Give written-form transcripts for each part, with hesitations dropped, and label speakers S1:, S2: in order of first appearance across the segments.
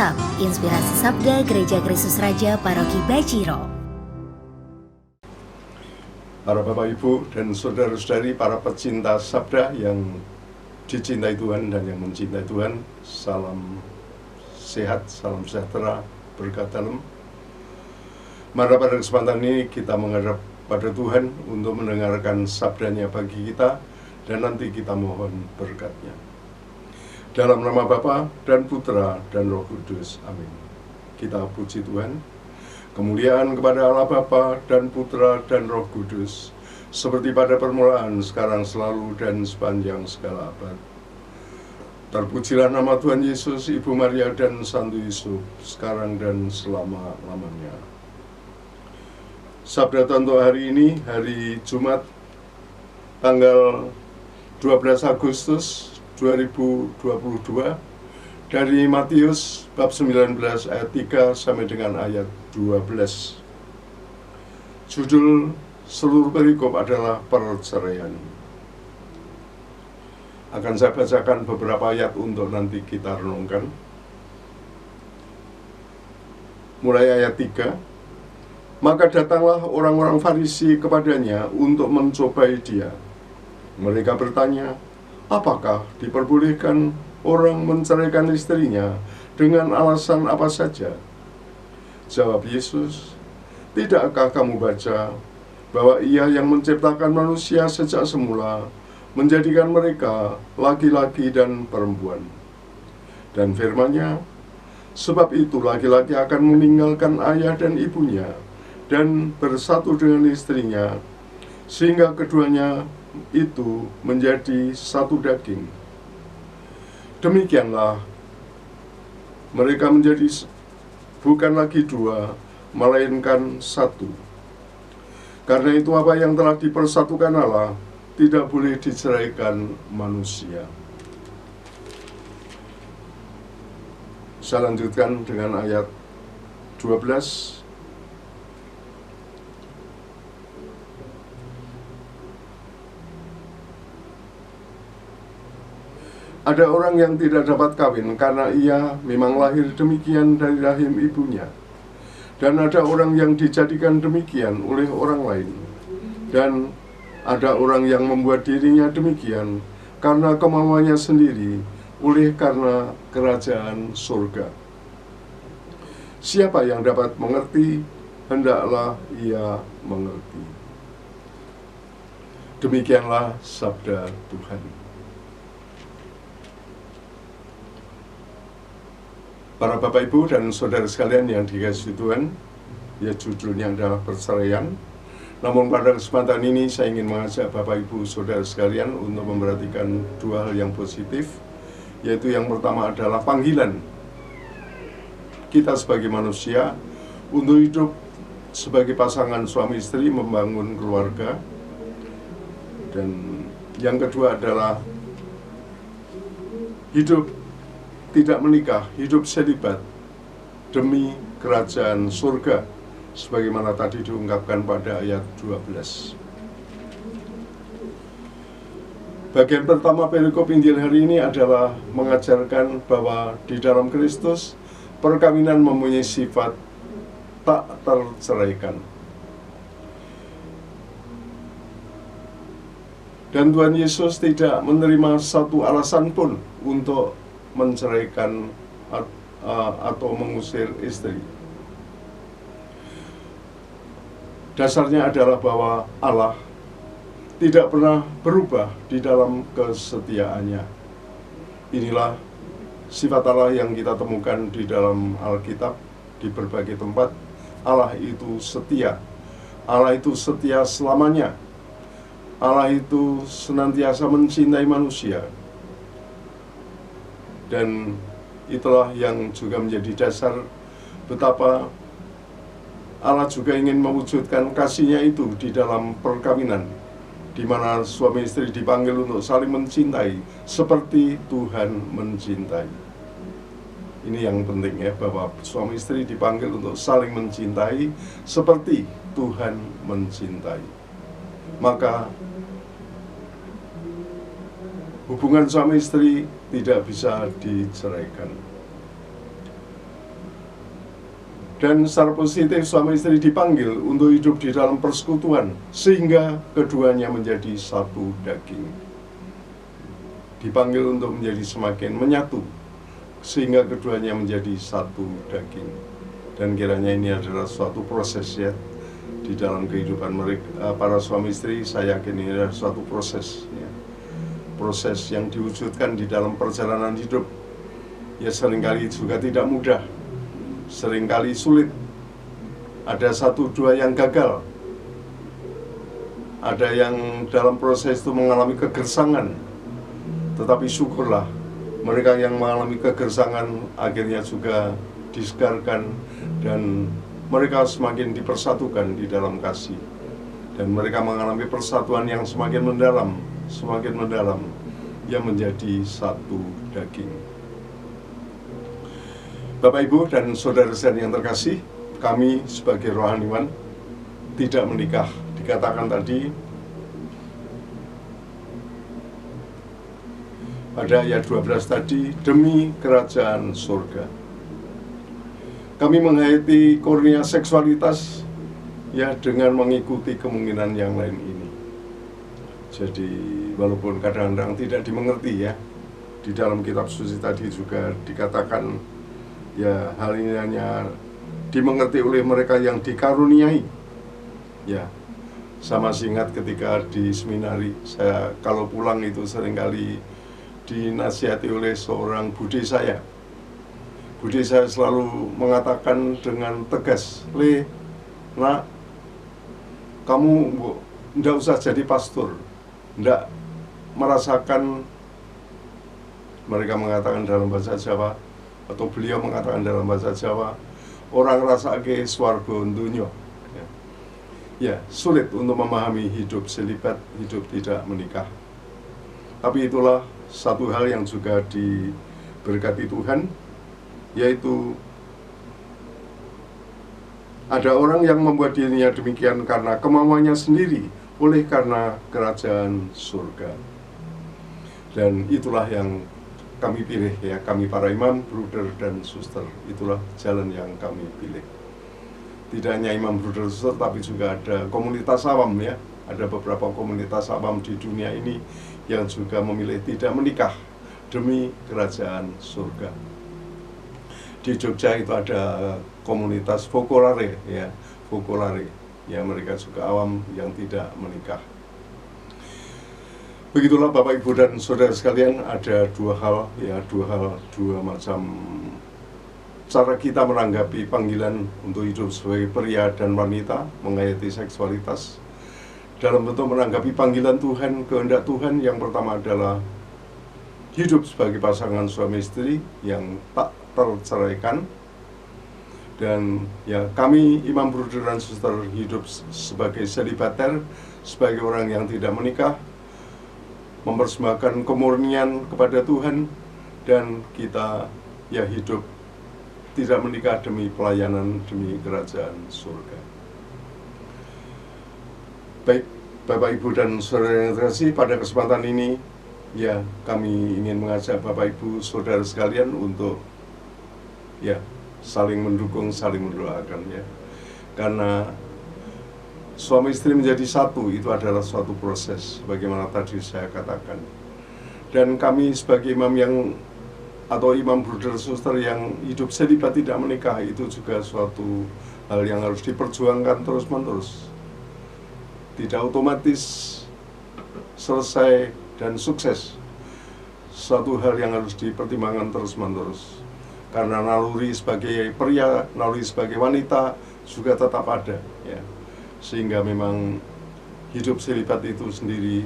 S1: WhatsApp Inspirasi Sabda Gereja Kristus Raja Paroki Baciro.
S2: Para Bapak Ibu dan saudara-saudari, para pecinta sabda yang dicintai Tuhan dan yang mencintai Tuhan, salam sehat, salam sejahtera, berkat dalam. Mari pada kesempatan ini kita menghadap pada Tuhan untuk mendengarkan sabdanya bagi kita, dan nanti kita mohon berkatnya. Dalam nama Bapa dan Putra dan Roh Kudus, amin. Kita puji Tuhan. Kemuliaan kepada Allah Bapa dan Putra dan Roh Kudus, seperti pada permulaan, sekarang, selalu, dan sepanjang segala abad. Terpujilah nama Tuhan Yesus, Ibu Maria dan Santo Yusuf, sekarang dan selama-lamanya. Sabda untuk hari ini, hari Jumat, tanggal 12 Agustus 2022, dari Matius bab 19 ayat 3 sampai dengan ayat 12. Judul seluruh perikop adalah perceraian. Akan saya bacakan beberapa ayat untuk nanti kita renungkan. Mulai ayat 3. Maka datanglah orang-orang Farisi kepadanya untuk mencobai dia. Mereka bertanya, apakah diperbolehkan orang menceraikan istrinya dengan alasan apa saja? Jawab Yesus, tidakkah kamu baca bahwa Ia yang menciptakan manusia sejak semula menjadikan mereka laki-laki dan perempuan? Dan firman-Nya, sebab itu laki-laki akan meninggalkan ayah dan ibunya dan bersatu dengan istrinya, sehingga keduanya itu menjadi satu daging. Demikianlah mereka menjadi bukan lagi dua, melainkan satu. Karena itu apa yang telah dipersatukan Allah tidak boleh diceraikan manusia. Saya lanjutkan dengan ayat 12. Ada orang yang tidak dapat kawin karena ia memang lahir demikian dari rahim ibunya. Dan ada orang yang dijadikan demikian oleh orang lain. Dan ada orang yang membuat dirinya demikian karena kemauannya sendiri, oleh karena kerajaan surga. Siapa yang dapat mengerti, hendaklah ia mengerti. Demikianlah sabda Tuhan. Para Bapak Ibu dan Saudara sekalian yang dikasihi Tuhan, ya judulnya adalah perceraian. Namun pada kesempatan ini saya ingin mengajak Bapak Ibu Saudara sekalian untuk memperhatikan dua hal yang positif, yaitu yang pertama adalah panggilan kita sebagai manusia untuk hidup sebagai pasangan suami istri, membangun keluarga. Dan yang kedua adalah hidup tidak menikah, hidup selibat demi kerajaan surga, sebagaimana tadi diungkapkan pada ayat 12. Bagian pertama perikop Injil hari ini adalah mengajarkan bahwa di dalam Kristus perkawinan mempunyai sifat tak terceraikan. Dan Tuhan Yesus tidak menerima satu alasan pun untuk menceraikan atau mengusir istri. Dasarnya adalah bahwa Allah tidak pernah berubah di dalam kesetiaannya. Inilah sifat Allah yang kita temukan di dalam Alkitab di berbagai tempat. Allah itu setia. Allah itu setia selamanya. Allah itu senantiasa mencintai manusia. Dan itulah yang juga menjadi dasar betapa Allah juga ingin mewujudkan kasih-Nya itu di dalam perkawinan, di mana suami istri dipanggil untuk saling mencintai seperti Tuhan mencintai. Ini yang penting ya, bahwa suami istri dipanggil untuk saling mencintai seperti Tuhan mencintai. Maka hubungan suami istri tidak bisa diceraikan. Dan secara positif suami istri dipanggil untuk hidup di dalam persekutuan sehingga keduanya menjadi satu daging. Dipanggil untuk menjadi semakin menyatu sehingga keduanya menjadi satu daging. Dan kiranya ini adalah suatu proses ya di dalam kehidupan mereka, para suami istri. Saya yakin ini adalah suatu proses ya. Proses yang diwujudkan di dalam perjalanan hidup ya, seringkali juga tidak mudah, seringkali sulit. Ada satu dua yang gagal, ada yang dalam proses itu mengalami kegersangan. Tetapi syukurlah mereka yang mengalami kegersangan akhirnya juga disegarkan dan mereka semakin dipersatukan di dalam kasih. Dan mereka mengalami persatuan yang semakin mendalam, yang menjadi satu daging. Bapak, Ibu, dan saudara-saudari yang terkasih, kami sebagai rohaniwan tidak menikah. Dikatakan tadi pada ayat 12 tadi, demi kerajaan surga. Kami menghayati kurnia seksualitas ya dengan mengikuti kemungkinan yang lain ini. Jadi walaupun kadang-kadang tidak dimengerti ya, di dalam kitab suci tadi juga dikatakan ya hal ini hanya dimengerti oleh mereka yang dikaruniai. Ya, saya masih ingat ketika di seminari, saya kalau pulang itu seringkali dinasihati oleh seorang bude saya. Bude saya selalu mengatakan dengan tegas, "Le, nak, kamu ndak usah jadi pastor, ndak merasakan," mereka mengatakan dalam bahasa Jawa, atau beliau mengatakan dalam bahasa Jawa, "Orang rasake swarga dunyo." Ya, sulit untuk memahami hidup selibat, hidup tidak menikah. Tapi itulah satu hal yang juga diberkati Tuhan, yaitu ada orang yang membuat dirinya demikian karena kemauannya sendiri, oleh karena kerajaan surga. Dan itulah yang kami pilih ya, kami para imam, bruder dan suster. Itulah jalan yang kami pilih. Tidak hanya imam, bruder, suster, tapi juga ada komunitas awam ya. Ada beberapa komunitas awam di dunia ini yang juga memilih tidak menikah demi kerajaan surga. Di Jogja itu ada komunitas Fokolare ya, Fokolare ya, mereka juga awam yang tidak menikah. Begitulah Bapak, Ibu, dan saudara sekalian, ada dua macam cara kita menanggapi panggilan untuk hidup sebagai pria dan wanita, menghayati seksualitas. Dalam bentuk menanggapi panggilan Tuhan, kehendak Tuhan, yang pertama adalah hidup sebagai pasangan suami istri yang tak terceraikan. Dan ya, kami imam, bruder, dan suster hidup sebagai selibater, sebagai orang yang tidak menikah, mempersembahkan kemurnian kepada Tuhan, dan kita ya hidup tidak menikah demi pelayanan, demi kerajaan surga. Baik, Bapak, Ibu, dan saudara yang terkasih, pada kesempatan ini ya kami ingin mengajak Bapak, Ibu, saudara sekalian untuk ya saling mendukung, saling mendoakan ya. Karena suami istri menjadi satu itu adalah suatu proses, bagaimana tadi saya katakan. Dan kami sebagai imam yang atau imam, bruder, suster yang hidup selibat tidak menikah, itu juga suatu hal yang harus diperjuangkan terus-menerus. Tidak otomatis selesai dan sukses. Suatu hal yang harus dipertimbangkan terus-menerus. Karena naluri sebagai pria, naluri sebagai wanita juga tetap ada ya. Sehingga memang hidup selibat itu sendiri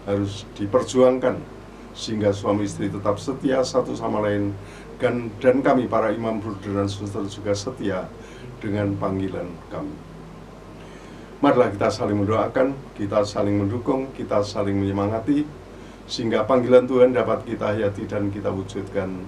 S2: harus diperjuangkan sehingga suami istri tetap setia satu sama lain, dan kami para imam, bruder, dan suster juga setia dengan panggilan kami. Marilah kita saling mendoakan, kita saling mendukung, kita saling menyemangati sehingga panggilan Tuhan dapat kita hayati dan kita wujudkan,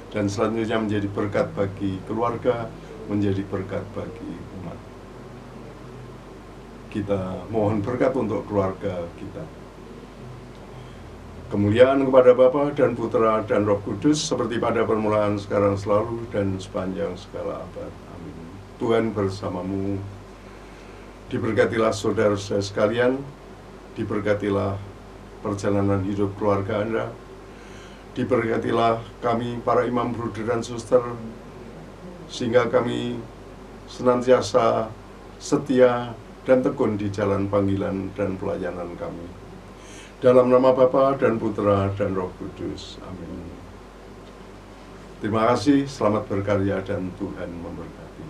S2: dan selanjutnya menjadi berkat bagi keluarga, menjadi berkat bagi umat. Kita mohon berkat untuk keluarga kita. Kemuliaan kepada Bapa dan Putra dan Roh Kudus, seperti pada permulaan, sekarang, selalu, dan sepanjang segala abad. Amin. Tuhan bersamamu. Diberkatilah saudara-saudara sekalian, diberkatilah perjalanan hidup keluarga Anda, diberkatilah kami para imam, bruder, dan suster, sehingga kami senantiasa setia dan tekun di jalan panggilan dan pelayanan kami. Dalam nama Bapa dan Putra dan Roh Kudus. Amin. Terima kasih, selamat berkarya, dan Tuhan memberkati.